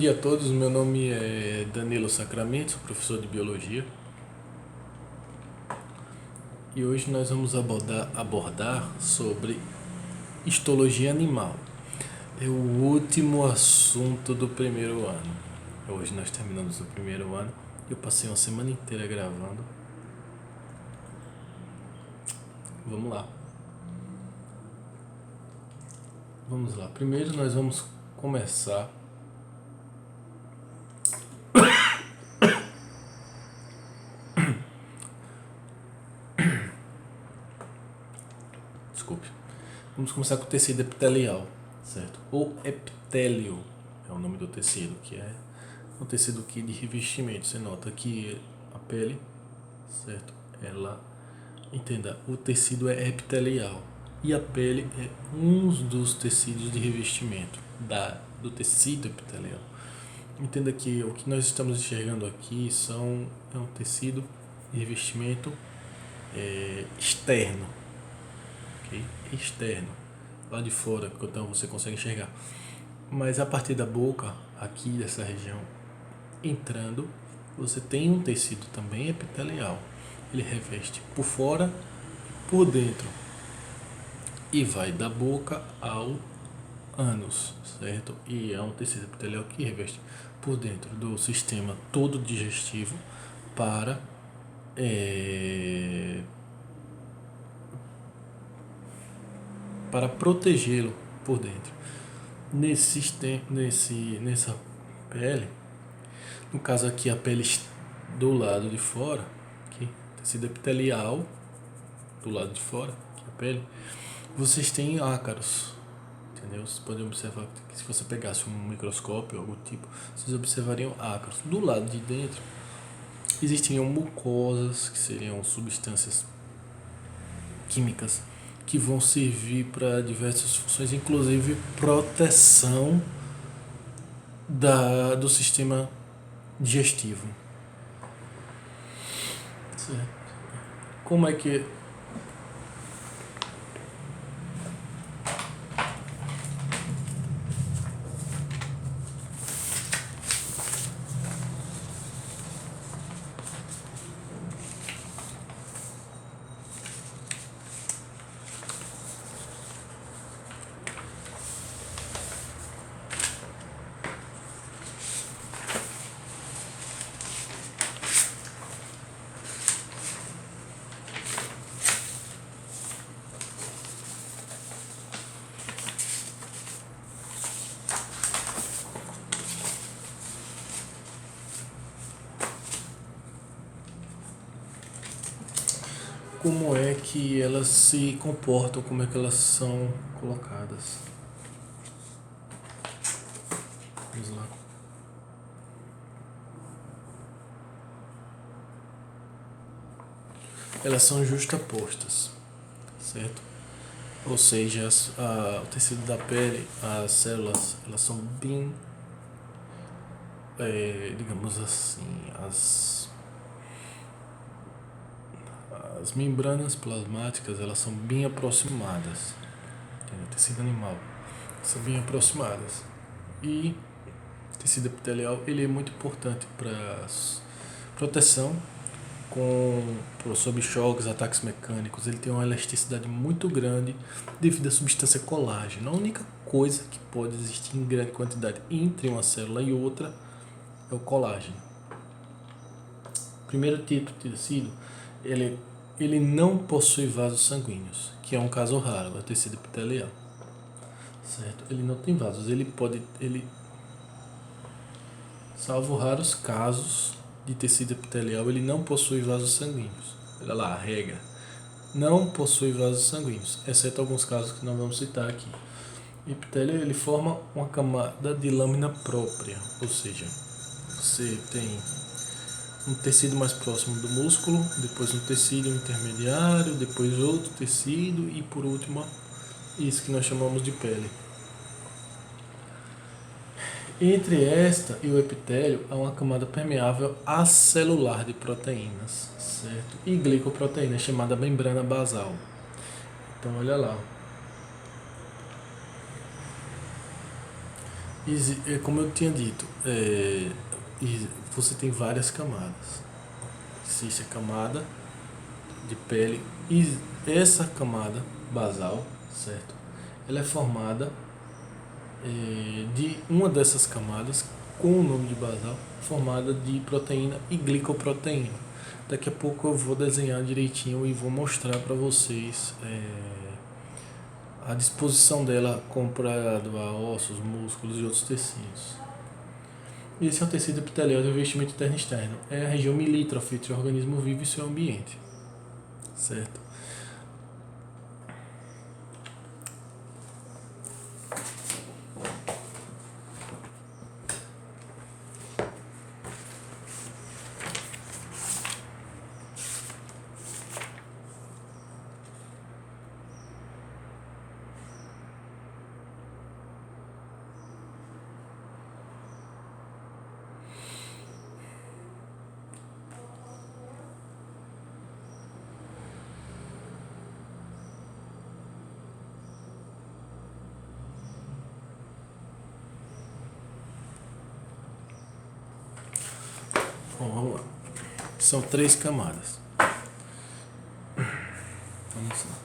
dia a todos, meu nome é Danilo Sacramento, sou professor de Biologia e hoje nós vamos abordar sobre histologia animal. É o último assunto do primeiro ano. Hoje nós terminamos o primeiro ano e eu passei uma semana inteira gravando. Vamos lá. Vamos lá. Primeiro nós vamos começar Vamos começar com o tecido epitelial, certo? Ou epitélio é o nome do tecido, que é um tecido aqui de revestimento. Você nota que a pele, certo? Entenda, o tecido é epitelial e a pele é um dos tecidos de revestimento do tecido epitelial. Entenda que o que nós estamos enxergando aqui é um tecido de revestimento externo. Externo, lá de fora, então você consegue enxergar. Mas a partir da boca, aqui dessa região, entrando, você tem um tecido também epitelial. Ele reveste por fora e por dentro. E vai da boca ao ânus, certo? E é um tecido epitelial que reveste por dentro do sistema todo digestivo para protegê-lo por dentro. Nessa pele, no caso aqui a pele do lado de fora, aqui, tecido epitelial do lado de fora, aqui a pele, vocês têm ácaros, entendeu? Vocês podem observar que se você pegasse um microscópio ou algo tipo, vocês observariam ácaros. Do lado de dentro existiriam mucosas, que seriam substâncias químicas que vão servir para diversas funções, inclusive proteção do sistema digestivo. Certo. Como é que como é que elas se comportam, como é que elas são colocadas. Vamos lá. Elas são justapostas, certo? Ou seja, o tecido da pele, as células, elas são bem, digamos assim, as membranas plasmáticas, elas são bem aproximadas, entendeu? O tecido animal são bem aproximadas, e o tecido epitelial ele é muito importante para proteção sob choques, ataques mecânicos. Ele tem uma elasticidade muito grande devido à substância colágeno. A única coisa que pode existir em grande quantidade entre uma célula e outra é o colágeno. Primeiro tipo de tecido, ele não possui vasos sanguíneos, que é um caso raro, é o tecido epitelial, certo? Ele não tem vasos, salvo raros casos de tecido epitelial, ele não possui vasos sanguíneos. Olha lá, a regra, não possui vasos sanguíneos, exceto alguns casos que não vamos citar aqui. O epitélio ele forma uma camada de lâmina própria, ou seja, você tem um tecido mais próximo do músculo, depois um tecido intermediário, depois outro tecido e por último isso que nós chamamos de pele. Entre esta e o epitélio há uma camada permeável acelular de proteínas, certo? E glicoproteína, chamada membrana basal. Então olha lá. Como eu tinha dito, você tem várias camadas. Existe a camada de pele e essa camada basal, certo? Ela é formada de uma dessas camadas com o nome de basal, formada de proteína e glicoproteína. Daqui a pouco eu vou desenhar direitinho e vou mostrar para vocês a disposição dela comparado a ossos, músculos e outros tecidos. Esse é o tecido epitelial do revestimento interno e externo. É a região milítrofe entre o organismo vivo e seu ambiente. Certo? Bom, vamos lá. São 3 camadas. Vamos lá.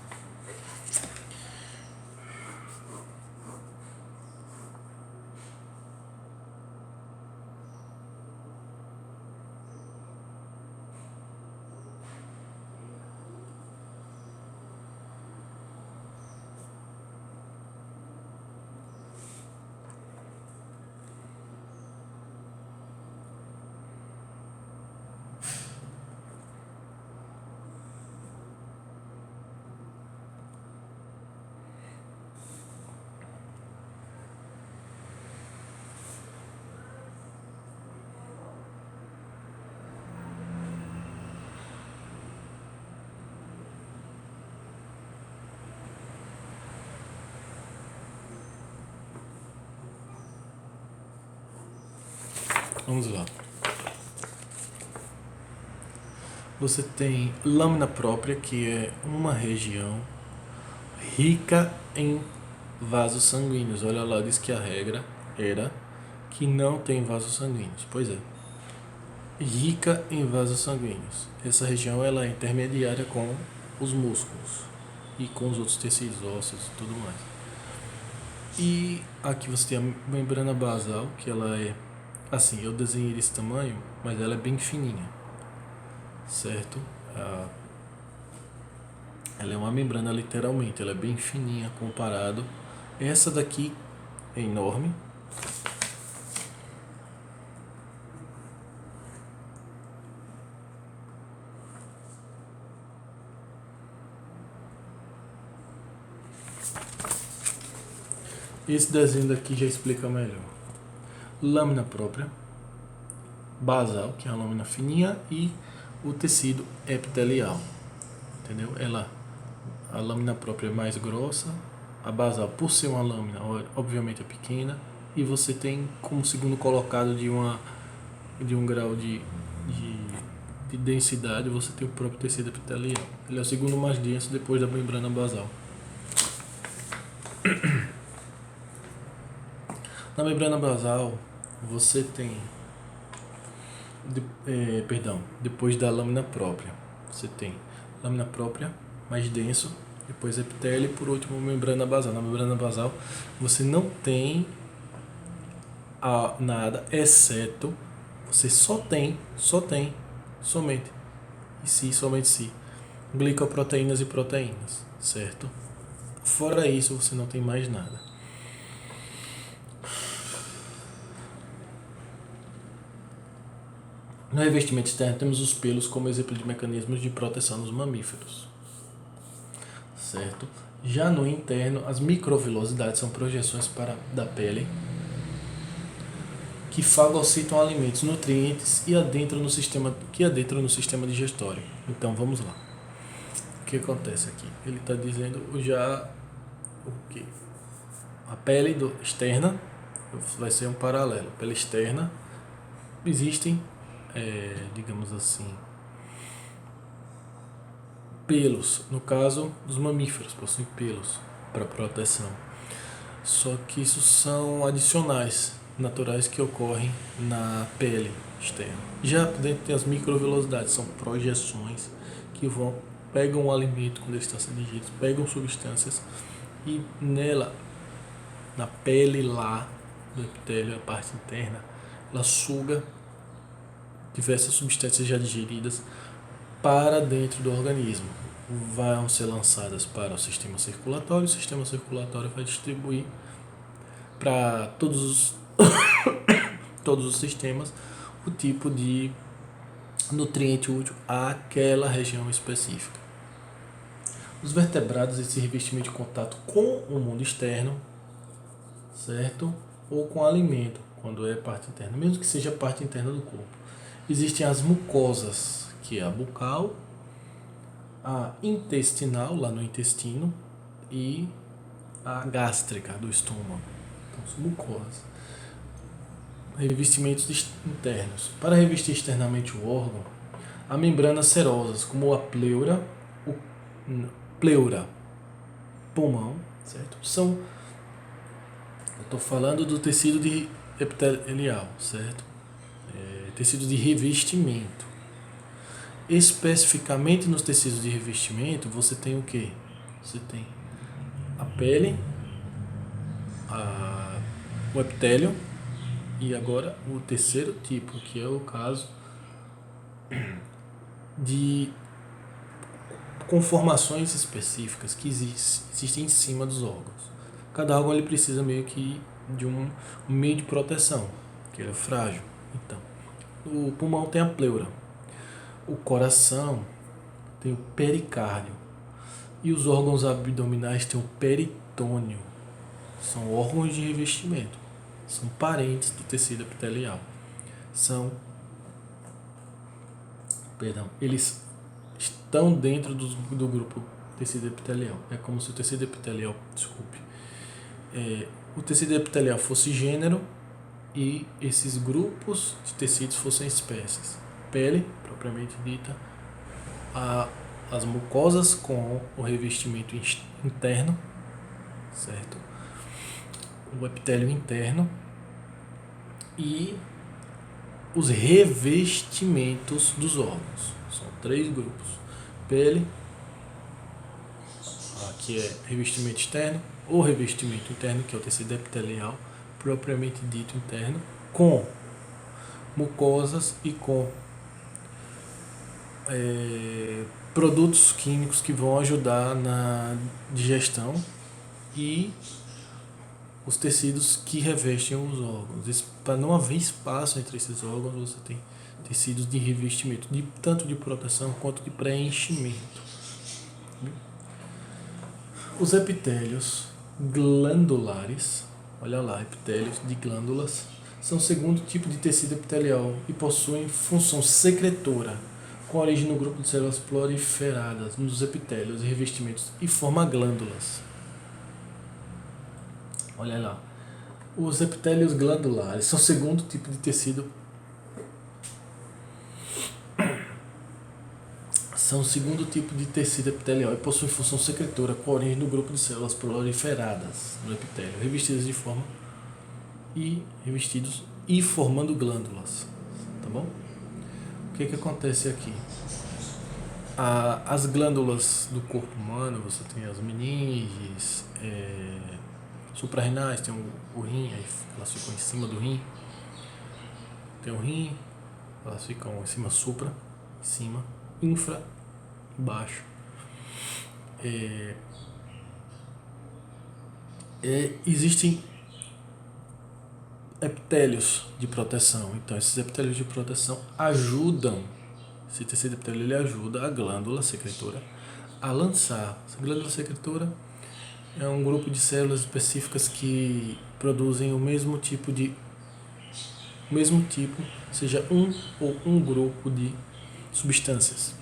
Vamos lá. Você tem lâmina própria, que é uma região rica em vasos sanguíneos. Olha lá, diz que a regra era que não tem vasos sanguíneos. Pois é. Rica em vasos sanguíneos. Essa região ela é intermediária com os músculos e com os outros tecidos ósseos e tudo mais. E aqui você tem a membrana basal, que ela é assim, eu desenhei desse tamanho, mas ela é bem fininha, certo? Ela é uma membrana literalmente, ela é bem fininha comparado. Essa daqui é enorme. Esse desenho daqui já explica melhor. Lâmina própria, basal, que é a lâmina fininha, e o tecido epitelial, entendeu? A lâmina própria é mais grossa, a basal, por ser uma lâmina, obviamente é pequena, e você tem como segundo colocado de um grau de densidade, você tem o próprio tecido epitelial. Ele é o segundo mais denso depois da membrana basal. Na membrana basal, você tem, depois da lâmina própria, você tem lâmina própria, mais denso, depois epitélio e por último membrana basal. Na membrana basal, você não tem nada, exceto, você somente glicoproteínas e proteínas, certo? Fora isso, você não tem mais nada. No revestimento externo, temos os pelos como exemplo de mecanismos de proteção nos mamíferos, certo? Já no interno, as microvilosidades são projeções da pele que fagocitam alimentos, nutrientes e adentram no sistema digestório. Então vamos lá. O que acontece aqui? Ele está dizendo já o que? A pele externa vai ser um paralelo. Pele externa existem, digamos assim, pelos. No caso dos mamíferos, possuem pelos para proteção. Só que isso são adicionais, naturais que ocorrem na pele externa. Já dentro tem as microvelocidades, são projeções que pegam o alimento quando ele está sendo digerido, pegam substâncias e nela, na pele lá do epitélio, a parte interna, ela suga diversas substâncias já digeridas para dentro do organismo. Vão ser lançadas para o sistema circulatório vai distribuir para todos os sistemas o tipo de nutriente útil àquela região específica. Os vertebrados, esse revestimento de contato com o mundo externo, certo? Ou com alimento, quando é parte interna, mesmo que seja parte interna do corpo. Existem as mucosas, que é a bucal, a intestinal, lá no intestino, e a gástrica, do estômago. Então, são mucosas. Revestimentos internos. Para revestir externamente o órgão, há membranas serosas, como a pleura, pulmão, certo? Eu estou falando do tecido de epitelial, certo? Tecido de revestimento. Especificamente nos tecidos de revestimento, você tem o quê? Você tem a pele, o epitélio e agora o terceiro tipo, que é o caso de conformações específicas que existem em cima dos órgãos. Cada órgão ele precisa meio que de um meio de proteção, que ele é frágil. Então, o pulmão tem a pleura, o coração tem o pericárdio e os órgãos abdominais têm o peritônio. São órgãos de revestimento, são parentes do tecido epitelial. Eles estão dentro do grupo tecido epitelial. É como se o tecido epitelial, o tecido epitelial fosse gênero e esses grupos de tecidos fossem espécies. Pele, propriamente dita, as mucosas com o revestimento interno, certo? O epitélio interno e os revestimentos dos órgãos. São 3 grupos. Pele, que é revestimento externo, ou revestimento interno, que é o tecido epitelial, propriamente dito interno, com mucosas e com produtos químicos que vão ajudar na digestão e os tecidos que revestem os órgãos. Para não haver espaço entre esses órgãos, você tem tecidos de revestimento, tanto de proteção quanto de preenchimento. Os epitélios glandulares, olha lá, epitélios de glândulas, são o segundo tipo de tecido epitelial e possuem função secretora, com origem no grupo de células proliferadas nos epitélios e revestimentos e forma glândulas. Olha lá. Os epitélios glandulares são o segundo tipo de tecido. São o segundo tipo de tecido epitelial e possuem função secretora com origem no grupo de células proliferadas no epitélio, revestidos e formando glândulas. Tá bom? O que acontece aqui? As glândulas do corpo humano, você tem as meninges, suprarrenais, tem o rim, aí elas ficam em cima do rim. Tem o rim, elas ficam em cima, supra, em cima, infra, embaixo. Existem epitélios de proteção. Então, esses epitélios de proteção ajudam, esse tecido epitelial ele ajuda a glândula secretora a lançar. Essa glândula secretora é um grupo de células específicas que produzem o mesmo tipo, seja um grupo de substâncias.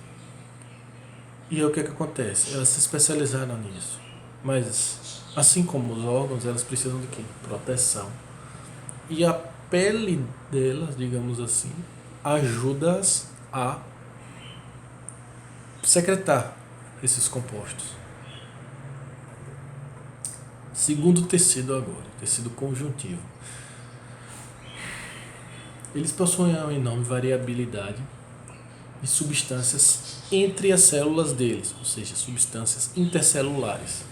E é o que acontece? Elas se especializaram nisso. Mas, assim como os órgãos, elas precisam de quê? Proteção. E a pele delas, digamos assim, ajuda-as a secretar esses compostos. Segundo tecido agora, tecido conjuntivo. Eles possuem uma enorme variabilidade de substâncias entre as células deles, ou seja, substâncias intercelulares.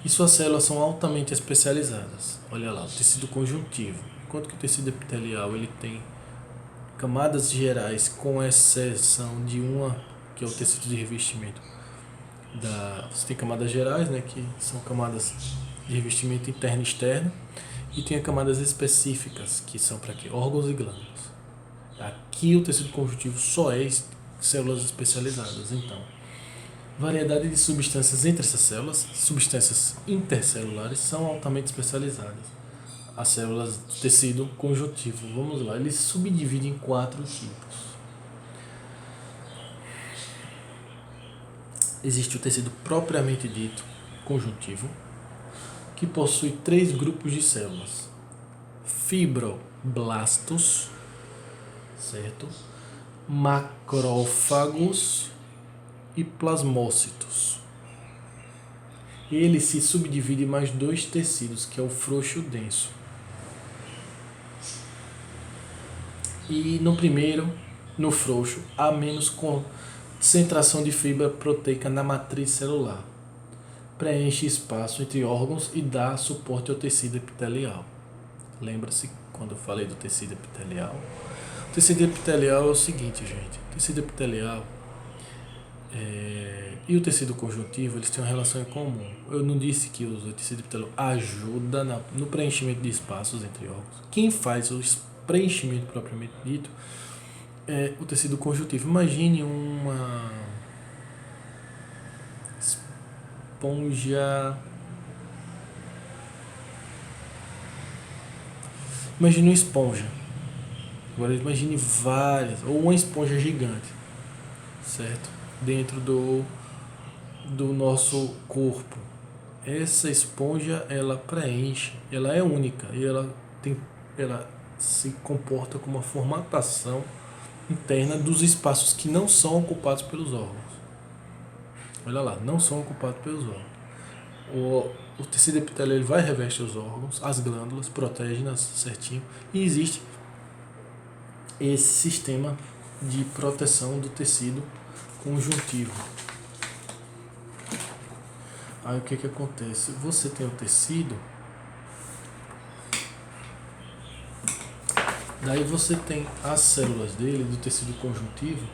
E suas células são altamente especializadas. Olha lá, o tecido conjuntivo. Enquanto que o tecido epitelial ele tem camadas gerais, com exceção de uma, que é o tecido de revestimento. Você tem camadas gerais, né, que são camadas de revestimento interno e externo, e tem camadas específicas, que são para quê? Órgãos e glândulas. Aqui o tecido conjuntivo só é células especializadas. Então, variedade de substâncias entre essas células, substâncias intercelulares, são altamente especializadas. As células do tecido conjuntivo, vamos lá, eles se subdividem em 4 tipos. Existe o tecido propriamente dito, conjuntivo, que possui 3 grupos de células: fibroblastos, certo? Macrófagos e plasmócitos. Ele se subdivide em mais 2 tecidos, que é o frouxo e o denso. E no primeiro, no frouxo, há menos concentração de fibra proteica na matriz celular. Preenche espaço entre órgãos e dá suporte ao tecido epitelial. Lembra-se quando eu falei do tecido epitelial? O tecido epitelial é o seguinte, gente. O tecido epitelial e o tecido conjuntivo, eles têm uma relação em comum. Eu não disse que o tecido epitelial ajuda no preenchimento de espaços entre órgãos. Quem faz o preenchimento propriamente dito é o tecido conjuntivo. Imagine uma esponja. Imagine uma esponja. Agora imagine várias, ou uma esponja gigante, certo? Dentro do nosso corpo. Essa esponja, ela preenche, ela é única e ela se comporta como uma formatação interna dos espaços que não são ocupados pelos órgãos. Olha lá, não são ocupados pelos órgãos. O tecido epitelial ele vai reveste os órgãos, as glândulas, protege-nas certinho, e existe esse sistema de proteção do tecido conjuntivo. Aí o que acontece? Você tem o tecido, daí você tem as células dele, do tecido conjuntivo.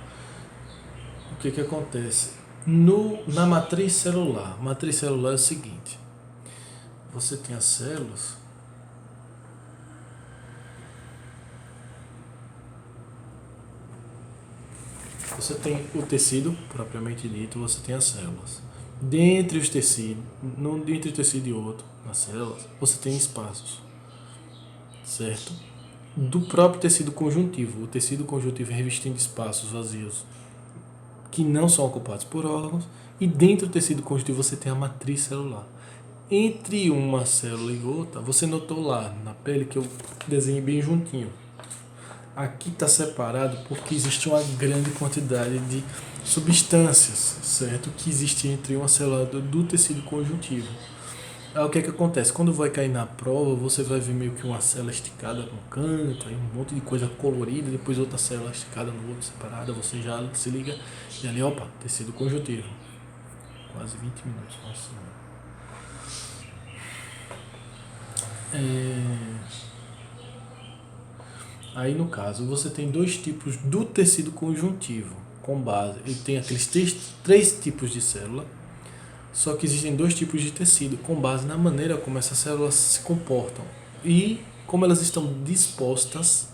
O que acontece? Na matriz celular é o seguinte: você tem as células, você tem o tecido propriamente dito, você tem as células. Dentre os tecidos, entre um tecido e outro, nas células, você tem espaços, certo? Do próprio tecido conjuntivo. O tecido conjuntivo é revestido de espaços vazios que não são ocupados por órgãos, e dentro do tecido conjuntivo você tem a matriz celular. Entre uma célula e outra, você notou lá na pele que eu desenhei bem juntinho. Aqui está separado porque existe uma grande quantidade de substâncias, certo? Que existe entre uma célula do tecido conjuntivo. Aí o que acontece? Quando vai cair na prova, você vai ver meio que uma célula esticada no canto, aí um monte de coisa colorida, depois outra célula esticada no outro, separada, você já se liga e ali, opa, tecido conjuntivo. Quase 20 minutos, nossa. Aí no caso, você tem 2 tipos do tecido conjuntivo, com base, ele tem aqueles 3 tipos de célula. Só que existem 2 tipos de tecido, com base na maneira como essas células se comportam e como elas estão dispostas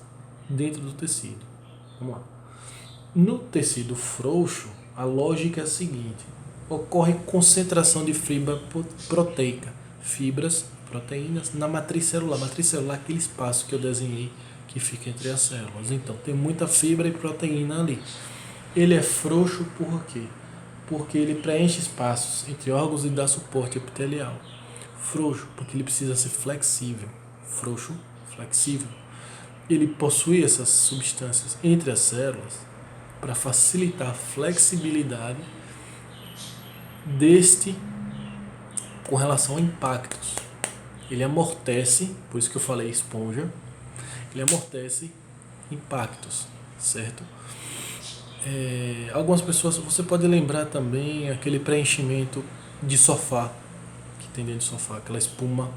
dentro do tecido. Vamos lá. No tecido frouxo, a lógica é a seguinte: ocorre concentração de fibra proteica, fibras, proteínas, na matriz celular. Matriz celular é aquele espaço que eu desenhei que fica entre as células. Então, tem muita fibra e proteína ali. Ele é frouxo por quê? Porque ele preenche espaços entre órgãos e dá suporte epitelial. Frouxo, porque ele precisa ser flexível. Frouxo, flexível. Ele possui essas substâncias entre as células para facilitar a flexibilidade deste com relação a impactos. ele amortece, por isso que eu falei esponja, ele amortece impactos, certo? Algumas pessoas, você pode lembrar também aquele preenchimento de sofá, que tem dentro do sofá, aquela espuma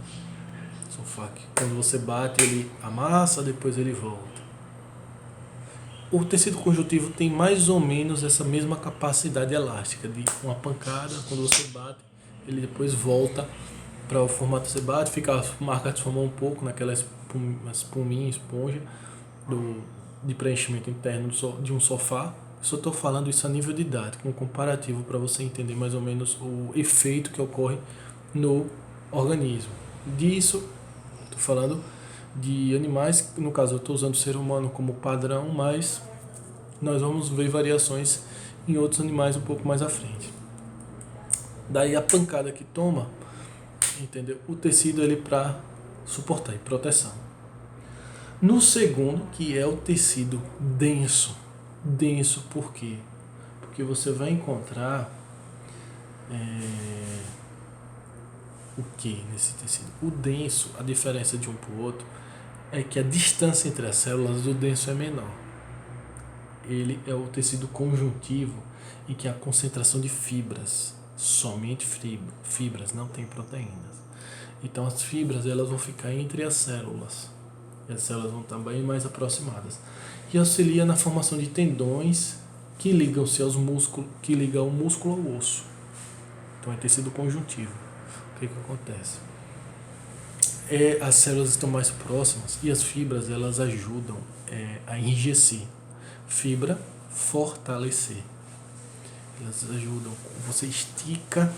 sofá, que quando você bate ele amassa, depois ele volta. O tecido conjuntivo tem mais ou menos essa mesma capacidade elástica de uma pancada, quando você bate, ele depois volta para o formato que você bate, fica a marca de formar um pouco naquela espuminha, esponja de preenchimento interno de um sofá. Só estou falando isso a nível didático, um comparativo para você entender mais ou menos o efeito que ocorre no organismo. Disso, estou falando de animais, no caso eu estou usando o ser humano como padrão, mas nós vamos ver variações em outros animais um pouco mais à frente. Daí a pancada que toma, entendeu? O tecido ele para suportar e proteção. No segundo, que é o tecido denso. Denso por quê? Porque você vai encontrar o que nesse tecido? O denso, a diferença de um para o outro é que a distância entre as células do denso é menor. Ele é o tecido conjuntivo e que a concentração de fibras, somente fibras, não tem proteínas. Então as fibras elas vão ficar entre as células. E as células vão estar bem mais aproximadas. E auxilia na formação de tendões que ligam-se aos músculos, que ligam o músculo ao osso. Então é tecido conjuntivo. O que acontece? As células estão mais próximas e as fibras elas ajudam a enrijecer. Fibra, fortalecer. Elas ajudam. Você estica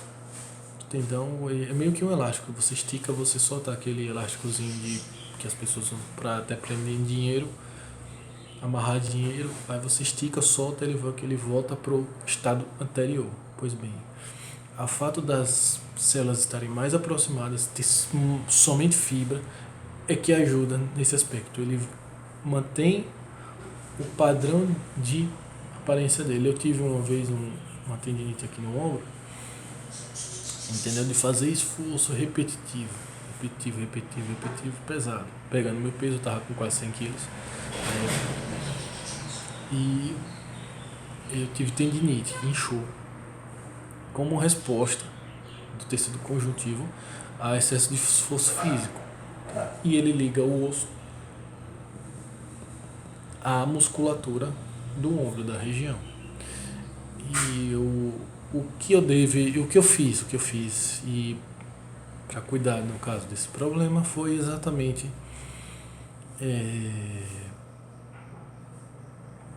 o tendão, é meio que um elástico. Você estica, você solta aquele elásticozinho que as pessoas usam para até prender dinheiro, amarrar dinheiro. Aí você estica, solta, ele volta para o estado anterior. Pois bem, o fato das células estarem mais aproximadas, ter somente fibra, é que ajuda nesse aspecto. Ele mantém o padrão de aparência dele. Eu tive uma vez uma tendinite aqui no ombro, entendeu? De fazer esforço repetitivo, pesado. Pegando meu peso, eu tava com quase 100 quilos. E eu tive tendinite, inchou. Como resposta do tecido conjuntivo a excesso de esforço físico. E ele liga o osso à musculatura do ombro, da região. E o que eu fiz e para cuidar no caso desse problema foi exatamente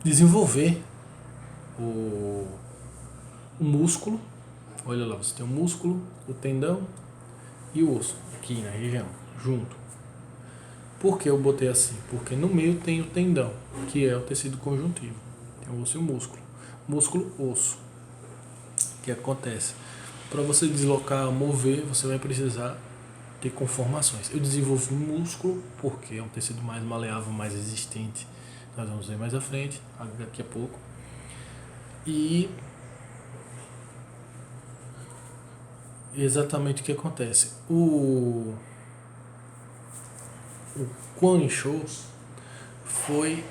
desenvolver o músculo. Olha lá, você tem o músculo, o tendão e o osso aqui na região, junto. Por que eu botei assim? Porque no meio tem o tendão, que é o tecido conjuntivo. Tem o osso e o músculo. Músculo, osso. O que acontece? Para você deslocar, mover, você vai precisar ter conformações. Eu desenvolvi o músculo porque é um tecido mais maleável, mais resistente. Nós vamos ver mais à frente, daqui a pouco. E exatamente o que acontece. O quão inchou foi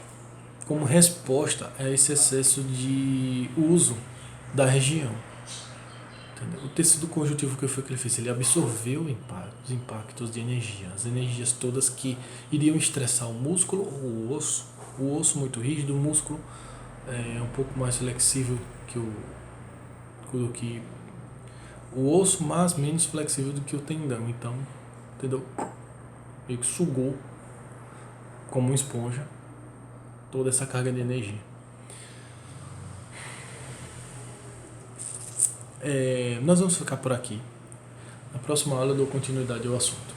como resposta a esse excesso de uso da região. Entendeu? O tecido conjuntivo que foi que ele fez, ele absorveu os impactos de energia, as energias todas que iriam estressar o músculo ou o osso muito rígido, o músculo é um pouco mais flexível que o osso, mas menos flexível do que o tendão. Então, entendeu? Meio que sugou como uma esponja toda essa carga de energia. Nós vamos ficar por aqui. Na próxima aula eu dou continuidade ao assunto.